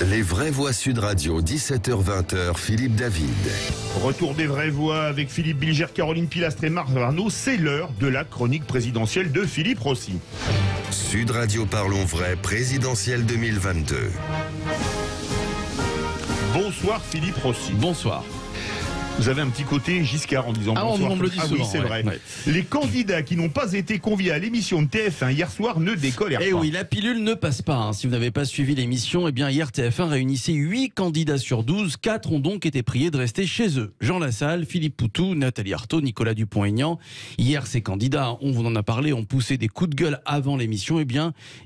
Les vraies voix Sud Radio, 17h-20h, Philippe David. Retour des vraies voix avec Philippe Bilger, Caroline Pilastre et Marc Varnaud. C'est l'heure de la chronique présidentielle de Philippe Rossi. Sud Radio Parlons Vrai, présidentielle 2022. Bonsoir Philippe Rossi. Bonsoir. Vous avez un petit côté Giscard en disant bonsoir. On me le dit souvent. Oui, c'est vrai. Ouais. Les candidats qui n'ont pas été conviés à l'émission de TF1 hier soir ne décollèrent Eh pas. oui, la pilule ne passe pas. Si vous n'avez pas suivi l'émission, hier TF1 réunissait 8 candidats sur 12. 4 ont donc été priés de rester chez eux. Jean Lassalle, Philippe Poutou, Nathalie Arthaud, Nicolas Dupont-Aignan. Hier, ces candidats, on vous en a parlé, ont poussé des coups de gueule avant l'émission.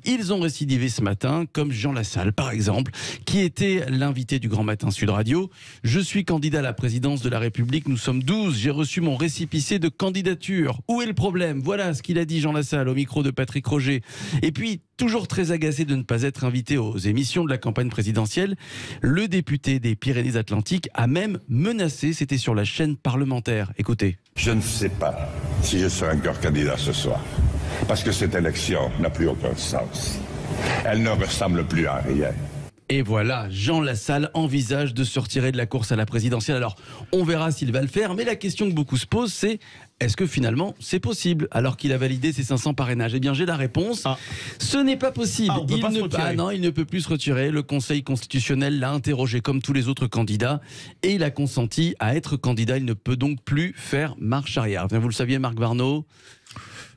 Ils ont récidivé ce matin, comme Jean Lassalle, par exemple, qui était l'invité du Grand Matin Sud Radio. Je suis candidat à la présidence de la République. Nous sommes 12. J'ai reçu mon récépissé de candidature. Où est le problème? Voilà ce qu'il a dit Jean Lassalle au micro de Patrick Roger. Et puis, toujours très agacé de ne pas être invité aux émissions de la campagne présidentielle, le député des Pyrénées-Atlantiques a même menacé. C'était sur la chaîne parlementaire. Écoutez. Je ne sais pas si je serai encore candidat ce soir, parce que cette élection n'a plus aucun sens. Elle ne ressemble plus à rien. Et voilà, Jean Lassalle envisage de se retirer de la course à la présidentielle. Alors, on verra s'il va le faire, mais la question que beaucoup se posent, c'est est-ce que finalement c'est possible alors qu'il a validé ses 500 parrainages? Eh bien, j'ai la réponse. Ce n'est pas possible. On peut pas se retirer. Non, il ne peut plus se retirer. Le Conseil constitutionnel l'a interrogé comme tous les autres candidats et il a consenti à être candidat. Il ne peut donc plus faire marche arrière. Vous le saviez, Marc Varnaud?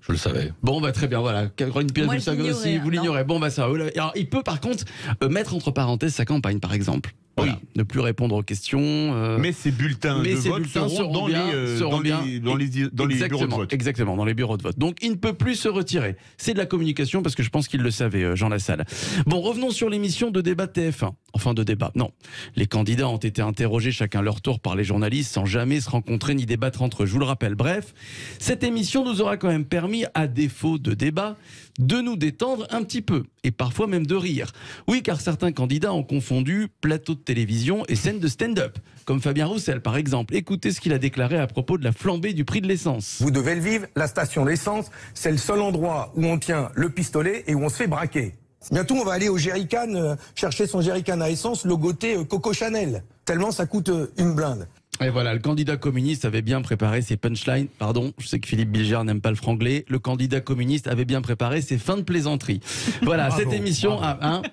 Je le savais. Bon, très bien, voilà. Caroline Pilastre, vous le savez aussi, vous l'ignorez. Non. Ça. Alors, il peut par contre mettre entre parenthèses sa campagne, par exemple. Voilà. Oui. Ne plus répondre aux questions. Mais ces bulletins de vote seront dans les bureaux de vote. Exactement, dans les bureaux de vote. Donc, il ne peut plus se retirer. C'est de la communication parce que je pense qu'il le savait, Jean Lassalle. Bon, revenons sur l'émission de débat de TF1. Enfin, de débat, non. Les candidats ont été interrogés chacun leur tour par les journalistes sans jamais se rencontrer ni débattre entre eux. Je vous le rappelle. Bref, cette émission nous aura quand même permis, à défaut de débat, de nous détendre un petit peu. Et parfois même de rire. Oui, car certains candidats ont confondu plateau de télévision et scène de stand-up. Comme Fabien Roussel, par exemple. Écoutez ce qu'il a déclaré à propos de la flambée du prix de l'essence. Vous devez le vivre, la station d'essence, c'est le seul endroit où on tient le pistolet et où on se fait braquer. Bientôt, on va aller au jerrycan, chercher son jerrycan à essence logoté Coco Chanel. Tellement ça coûte une blinde. Et voilà, le candidat communiste avait bien préparé ses punchlines. Pardon, je sais que Philippe Bilger n'aime pas le franglais. Le candidat communiste avait bien préparé ses fins de plaisanterie. Voilà, cette émission,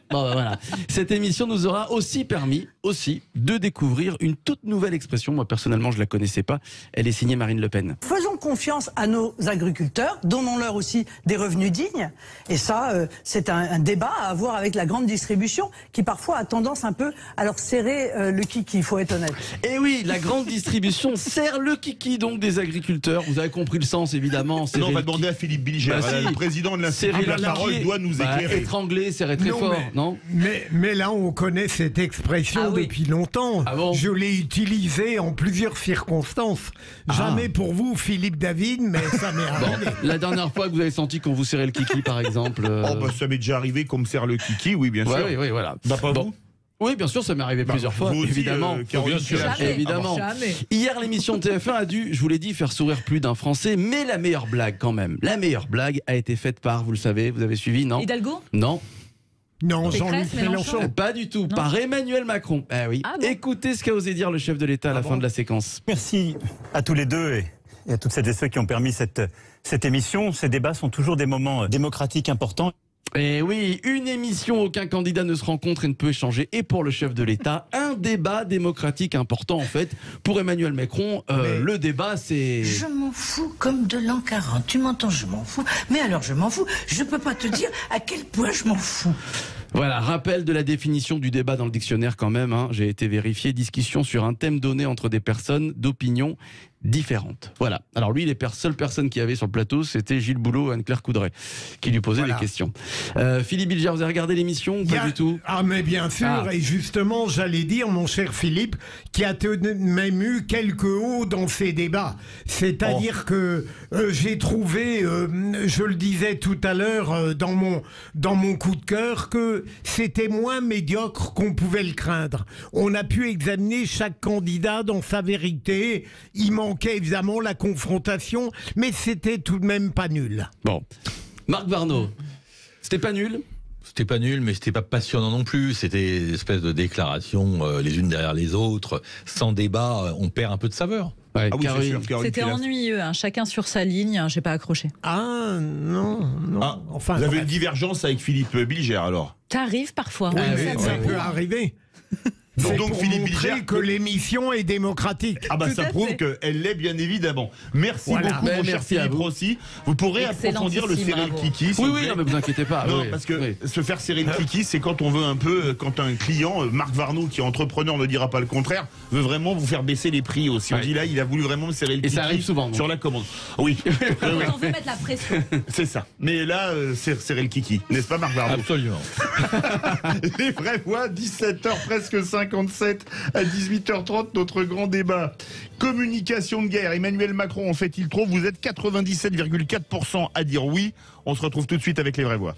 voilà. Cette émission nous aura aussi permis de découvrir une toute nouvelle expression. Moi, personnellement, je la connaissais pas. Elle est signée Marine Le Pen. Faisons confiance à nos agriculteurs, donnons-leur aussi des revenus dignes. Et ça, c'est un débat à avoir avec la grande distribution qui parfois a tendance un peu à leur serrer le kiki, il faut être honnête. Et oui, la grande distribution serre le kiki donc des agriculteurs. Vous avez compris le sens, évidemment. Non, on va demander à Philippe Bilger. Le président de l'Institut de la parole doit nous éclairer. Étrangler, serrer très fort, non? Mais là, on connaît cette expression depuis longtemps. Ah bon? Je l'ai utilisée en plusieurs circonstances. Jamais pour vous, Philippe David, mais ça m'est arrivé. La dernière fois que vous avez senti qu'on vous serrait le kiki, par exemple. Ça m'est déjà arrivé qu'on me serre le kiki, oui, bien sûr. Oui, voilà. Pas vous? Oui, bien sûr, ça m'est arrivé plusieurs fois, aussi, évidemment. Caroline, Bien sûr, jamais. évidemment. Jamais. Hier, l'émission de TF1 a dû, je vous l'ai dit, faire sourire plus d'un Français, mais la meilleure blague quand même. La meilleure blague a été faite par, vous le savez, vous avez suivi, non? Hidalgo? Non. Non, Jean-Luc Mélenchon. Pas du tout, par Emmanuel Macron. Ah oui. Ah bon. Écoutez ce qu'a osé dire le chef de l'État à la fin de la séquence. Merci à tous les deux et à toutes celles et ceux qui ont permis cette émission. Ces débats sont toujours des moments démocratiques importants. Et oui, une émission, aucun candidat ne se rencontre et ne peut échanger. Et pour le chef de l'État, un débat démocratique important en fait. Pour Emmanuel Macron, le débat c'est... Je m'en fous comme de l'an 40. Tu m'entends, je m'en fous. Mais alors je m'en fous. Je peux pas te dire à quel point je m'en fous. Voilà, rappel de la définition du débat dans le dictionnaire quand même. J'ai été vérifié. Discussion sur un thème donné entre des personnes d'opinion différentes. Voilà. Alors lui, les seules personnes qu'il y avait sur le plateau, c'était Gilles Boulot et Anne-Claire Coudray qui lui posaient des questions. Philippe Bilger, vous avez regardé l'émission ou pas du tout? Ah mais bien sûr, et justement, j'allais dire, mon cher Philippe, qui a même eu quelques hauts dans ces débats. C'est-à-dire que j'ai trouvé, je le disais tout à l'heure dans mon coup de cœur, que c'était moins médiocre qu'on pouvait le craindre. On a pu examiner chaque candidat dans sa vérité. Il manquait évidemment la confrontation, mais c'était tout de même pas nul. Bon. Marc Varnaud, c'était pas nul? C'était pas nul, mais c'était pas passionnant non plus. C'était une espèce de déclaration les unes derrière les autres. Sans débat, on perd un peu de saveur. Ouais, Ah oui, c'est sûr, Caroline C'était Pilastre. ennuyeux, hein. Chacun sur sa ligne, hein. J'ai pas accroché. Ah non. Ah, Enfin, vous avez bref. une divergence avec Philippe Bilger alors. T'arrives parfois. Oui, hein. mais ça peut arriver. C'est Donc pour Philippe montrer Bilger que l'émission est démocratique. Ah bah Tout ça à prouve fait. qu'elle l'est bien évidemment. Merci Voilà. beaucoup Ben, mon cher merci à Philippe vous. Rossi. Vous pourrez approfondir le Excellentissime, serrer le bravo. kiki. s'il Oui, vous oui, plaît. non, mais vous inquiétez pas. Non, oui, parce que oui. se faire serrer le kiki, c'est quand on veut un peu, quand un client, Marc Varnaud, qui est entrepreneur, ne dira pas le contraire, veut vraiment vous faire baisser les prix aussi. On Ouais. dit là, il a voulu vraiment me serrer le Et kiki ça arrive souvent, donc. sur la commande. Oui, Quand on veut mettre la pression. c'est ça. Mais là, c'est serrer le kiki, n'est-ce pas Marc Varnaud? Absolument. Les vraies voix, 17h presque 57 à 18h30, notre grand débat. Communication de guerre, Emmanuel Macron en fait-il trop? Vous êtes 97,4% à dire oui. On se retrouve tout de suite avec les vraies voix.